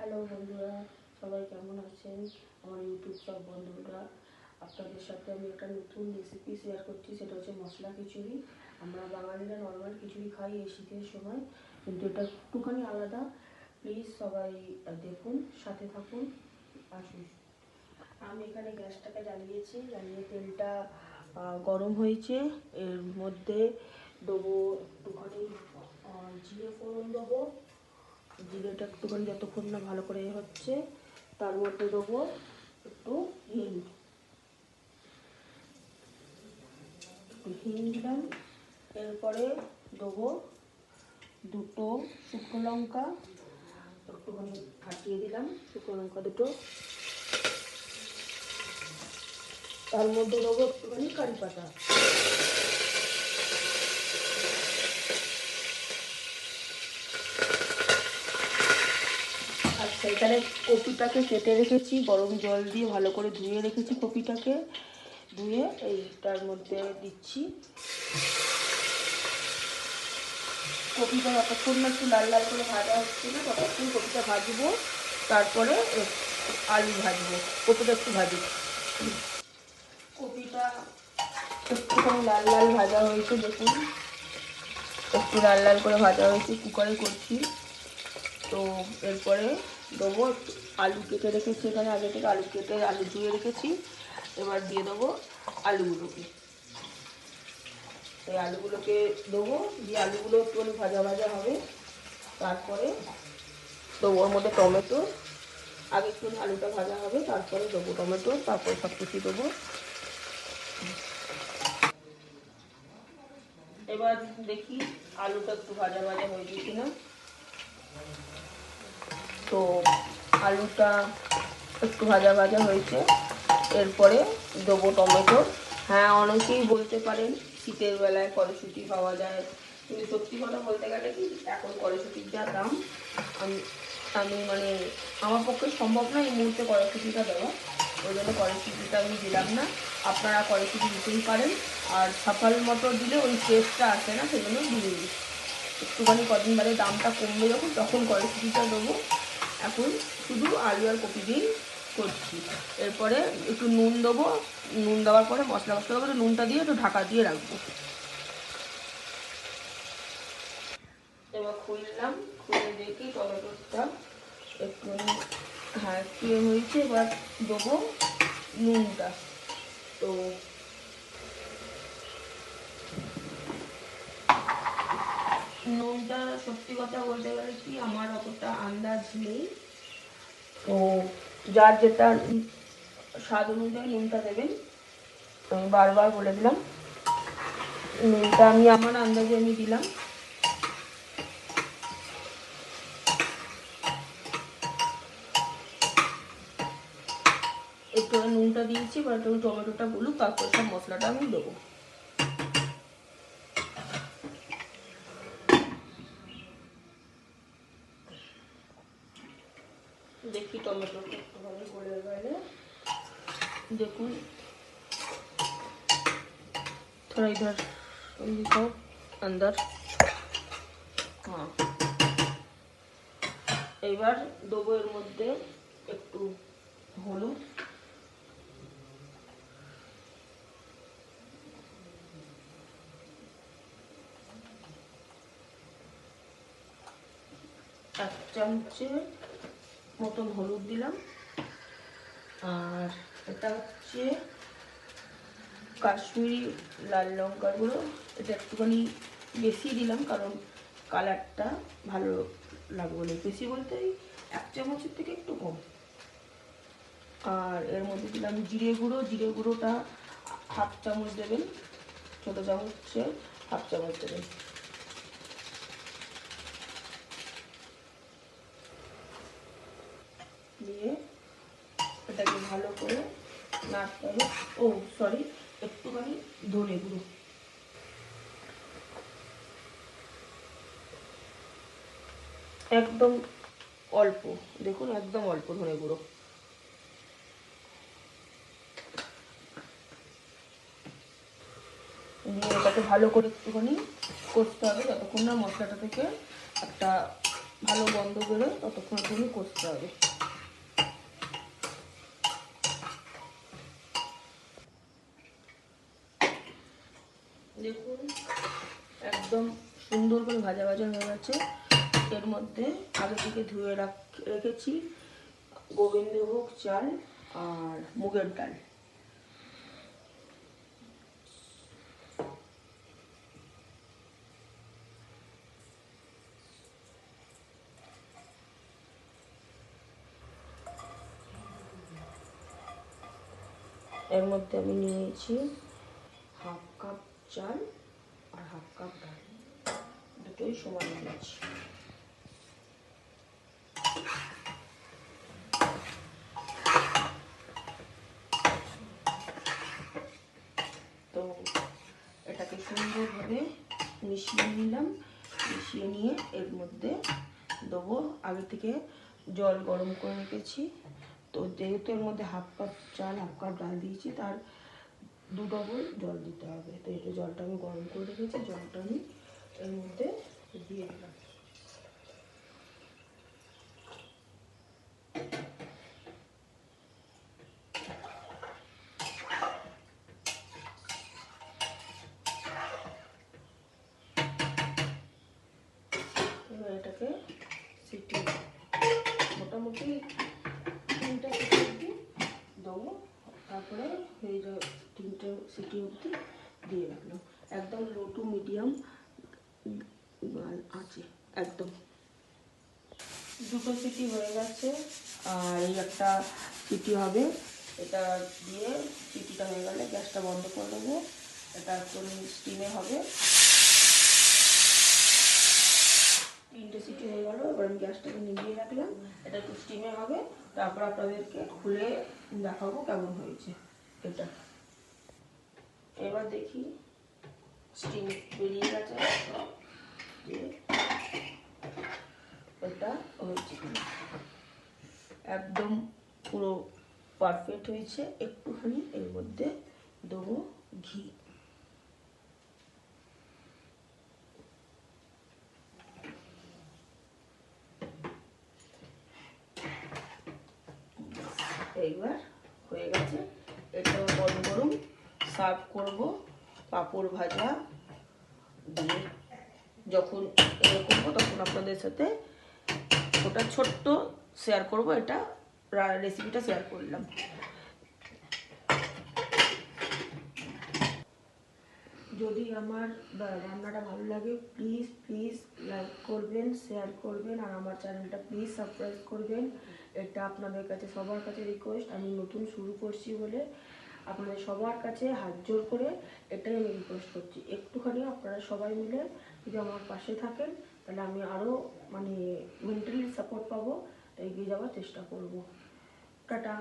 Hello বন্ধুরা, সবাই কেমন আছেন? আমার ইউটিউব সব বন্ধুরা, আপনাদের সাথে আমি একটা নতুন রেসিপি শেয়ার করছি। সেটা হচ্ছে মশলা খিচুড়ি। আমরা বাঙালিরা নর্মাল খিচুড়ি খাই এই শীতের সময়, কিন্তু এটা একটুখানি আলাদা। প্লিজ সবাই দেখুন, সাথে থাকুন, আসুন। আমি এখানে গ্যাসটাকে জ্বালিয়েছি, জ্বালিয়ে তেলটা গরম হয়েছে। এর মধ্যে দেবো একটুখানি জিরে ফোড়ন দেবো। জিরেটা একটুখানি যতক্ষণ না ভালো করে হচ্ছে, তার মধ্যে দেবো একটু হিং। দিলাম। এরপরে দেবো দুটো শুকনো লঙ্কা, একটুখানি ফাটিয়ে দিলাম শুকনো লঙ্কা দুটো। তার মধ্যে দেবো একটুখানি কারি পাতা। আচ্ছা, এখানে কপিটাকে কেটে রেখেছি, গরম জল দিয়ে ভালো করে ধুয়ে রেখেছি। কপিটাকে ধুয়ে এইটার মধ্যে দিচ্ছি। কপিটা যতক্ষণ না একটু লাল লাল করে ভাজা হচ্ছে না, ততক্ষণ কপিটা ভাজবো। তারপরে আলু ভাজবো। কপিটা একটু ভাজি। কপিটা একটুখানি লাল লাল ভাজা হয়েছে, দেখুন একটু লাল লাল করে ভাজা হয়েছে। কুকারে করছি তো। এরপরে দেবো আলু কেটে রেখেছি, এখানে আগে থেকে আলু কেটে আলু ধুয়ে রেখেছি। এবার দিয়ে দেবো আলুগুলোকে। এই আলুগুলোকে দেবো, দিয়ে আলুগুলো একটুখানি ভাজা ভাজা হবে। তারপরে দেবো ওর মধ্যে টমেটো। আগে একটু আলুটা ভাজা হবে, তারপরে দেবো টমেটো, তারপরে সব কিছু দেবো। এবার দেখি আলুটা একটু ভাজা ভাজা হয়েছে কিনা। তো আলুটা একটু ভাজা ভাজা হয়েছে। এরপরে দেবো টমেটো। হ্যাঁ, অনেকেই বলতে পারেন শীতের বেলায় কড়াইশুঁটি পাওয়া যায়, কিন্তু সত্যি কথা বলতে গেলে কি, এখন কড়াইশুঁটির যা দাম, আমি মানে আমার পক্ষে সম্ভব না এই মুহূর্তে কড়াইশুঁটিটা দেওয়া। ওই জন্য কড়াইশুঁটিটা আমি দিলাম না। আপনারা কড়াইশুঁটি দিতেই পারেন। আর সকাল মটর দিলে ওই টেস্টটা আসে না, সেজন্য দিয়ে দিই। একটুখানি কদিন বাদে দামটা কমবে যখন, তখন কড়াইশুঁটিটা দেবো। এখন শুধু আলু আর কপি দিয়েই করছি। এরপরে একটু নুন দেবো। নুন দেওয়ার পরে মশলা দেবো, নুনটা দিয়ে একটু ঢাকা দিয়ে রাখবো। এবার খুললাম, খুলে দেখি টমেটোটা একটু হ্যাঁ একটু হয়েছে। এবার দেবো নুনটা। তো নুনটা সত্যি কথা বলতে গেলে কি, আমার অতটা আন্দাজ নেই। তো যার যেটা স্বাদ অনুযায়ী নুনটা দেবেন। আমি বারবার বলে দিলাম, নুনটা আমি আমার আন্দাজে আমি দিলাম। একটু নুনটা দিয়েছি, এবার একটু টমেটোটা বলুক, তারপর সব মশলাটা আমি দেবো। দেখি টমেটোটা একটুভাবে গলে গেলে, দেখুন थोड़ा इधर दिखाओ अंदर। हाँ, এবার দেবো এর মধ্যে একটু হলুদ, এক চামচের মতন হলুদ দিলাম। আর এটা হচ্ছে কাশ্মীরি লাল লঙ্কার গুঁড়ো। এটা একটুখানি বেশি দিলাম, কারণ কালারটা ভালো লাগবে বলে। বেশি বলতে এক চামচের থেকে একটু কম। আর এর মধ্যে দিলাম জিরে গুঁড়ো। জিরে গুঁড়োটা হাফ চামচ দেবেন, ছোটো চামচে হাফ চামচ দেবেন। দিয়ে এটাকে ভালো করে নাড়তে হবে। ও সরি, একটুখানি ধনে গুঁড়ো। একদম অল্প, দেখুন একদম অল্প ধনে গুঁড়ো। দিয়ে এটাকে ভালো করে একটুখানি কষতে হবে, যতক্ষণ না মশলাটা থেকে একটা ভালো গন্ধ বেরোয় ততক্ষণ জন্য কষতে হবে। দেখুন একদম সুন্দর করে ভাজা ভাজা হয়ে গেছে। এর মধ্যে আগে থেকে ধুয়ে রেখেছি গোবিন্দভোগ চাল আর মুগের ডাল। এর মধ্যে আমি নিয়েছি হাফ কাপ চাল আর হাফ কাপ ডাল, দুটোই সমান নিয়েছি। তো এটাকে সুন্দরভাবে মিশিয়ে নিলাম। মিশিয়ে নিয়ে এর মধ্যে দেবো আগে থেকে জল গরম করে রেখেছি। তো যেহেতু এর মধ্যে হাফ কাপ চাল হাফ কাপ ডাল দিয়েছি, তার 2 ডবল জল দিতে হবে। তো এটা জলটা আমি গরম করে রেখেছি, জলটা আমি এর মধ্যে দিয়ে দিলাম। এবার এটাকে সিটি মোটামুটি 3টা সিটি অবধি দেবো, তারপরে হয়ে যাবে। 3টে সিটি অবধি দিয়ে রাখলাম, একদম লো টু মিডিয়াম আছে একদম। 2টো সিটি হয়ে গেছে আর এই একটা সিটি হবে। এটা দিয়ে সিটিটা হয়ে গেলে গ্যাসটা বন্ধ করে দেবো। এটা একদম স্টিমে হবে। 3টে সিটি হয়ে গেল। এবার আমি গ্যাসটাকে নিভিয়ে রাখলাম, এটা একটু স্টিমে হবে। তারপর আপনাদেরকে খুলে দেখাবো কেমন হয়েছে এটা। এবার দেখি স্টিম বেরিয়ে গেছে, এটা হয়েছে একদম পুরো পারফেক্ট হয়েছে। একটুখানি এর মধ্যে দেবো ঘি। এইবার হয়ে গেছে, এটা গরম গরম সার্ভ করব পাঁপড় ভাজা দিয়ে। যখন এরকম তখন আপনাদের সাথে ওটা ছোট্ট শেয়ার করব, এটা রেসিপিটা শেয়ার করলাম। যদি আমার রান্নাটা ভালো লাগে প্লিজ প্লিজ লাইক করবেন, শেয়ার করবেন আর আমার চ্যানেলটা প্লিজ সাবস্ক্রাইব করবেন। এটা আপনাদের কাছে সবার কাছে রিকোয়েস্ট। আমি নতুন শুরু করছি বলে আপনাদের সবার কাছে হাত জোর করে এটাই আমি রিকোয়েস্ট করছি। একটুখানি আপনারা সবাই মিলে যদি আমার পাশে থাকেন তাহলে আমি আরও মানে মেন্টালি সাপোর্ট পাবো, এগিয়ে যাওয়ার চেষ্টা করব। টাটা।